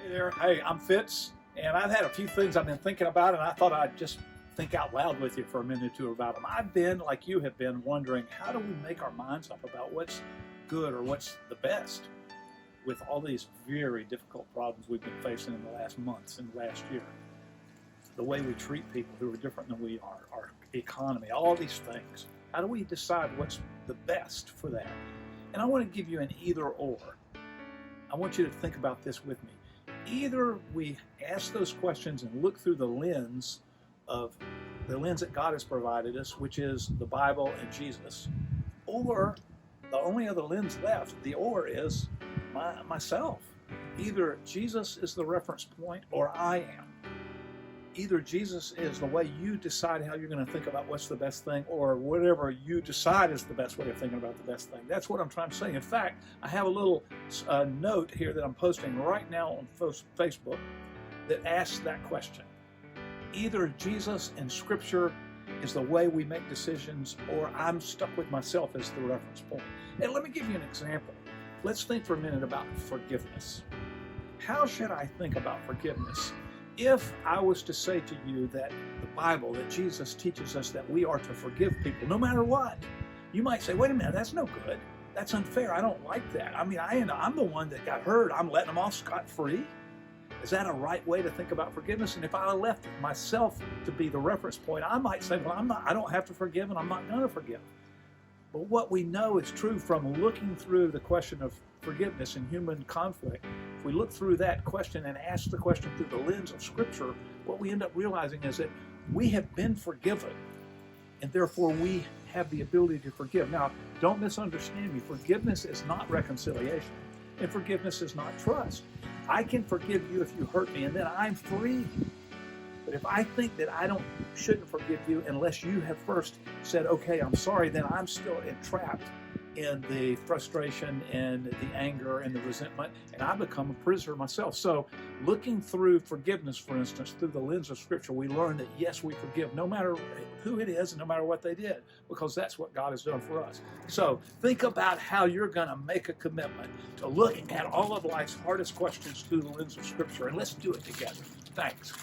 Hey there. Hey, I'm Fitz, and I've had a few things I've been thinking about, and I thought I'd just think out loud with you for a minute or two about them. I've been, like you have been, wondering how do we make our minds up about what's good or what's the best with all these very difficult problems we've been facing in the last months and last year. The way we treat people who are different than we are, our economy, all these things. How do we decide what's the best for that? And I want to give you an either or. I want you to think about this with me. Either we ask those questions and look through the lens that God has provided us, which is the Bible and Jesus, or the only other lens left, the or is myself. Either Jesus is the reference point or I am. Either Jesus is the way you decide how you're going to think about what's the best thing, or whatever you decide is the best way of thinking about the best thing. That's what I'm trying to say. In fact, I have a little note here that I'm posting right now on Facebook that asks that question. Either Jesus and Scripture is the way we make decisions, or I'm stuck with myself as the reference point. And let me give you an example. Let's think for a minute about forgiveness. How should I think about forgiveness? If I was to say to you that the Bible, that Jesus teaches us that we are to forgive people no matter what, you might say, wait a minute, that's no good. That's unfair. I don't like that. I mean, I'm the one that got hurt. I'm letting them off scot-free. Is that a right way to think about forgiveness? And if I left myself to be the reference point, I might say, well, I don't have to forgive, and I'm not going to forgive. But what we know is true from looking through the question of forgiveness and human conflict, if we look through that question and ask the question through the lens of Scripture, what we end up realizing is that we have been forgiven, and therefore we have the ability to forgive. Now, don't misunderstand me. Forgiveness is not reconciliation, and forgiveness is not trust. I can forgive you if you hurt me, and then I'm free. But if I think that I shouldn't forgive you unless you have first said, okay, I'm sorry, then I'm still entrapped in the frustration and the anger and the resentment, and I become a prisoner myself. So looking through forgiveness, for instance, through the lens of Scripture, we learn that yes, we forgive no matter who it is and no matter what they did, because that's what God has done for us. So think about how you're going to make a commitment to looking at all of life's hardest questions through the lens of Scripture, and let's do it together. Thanks.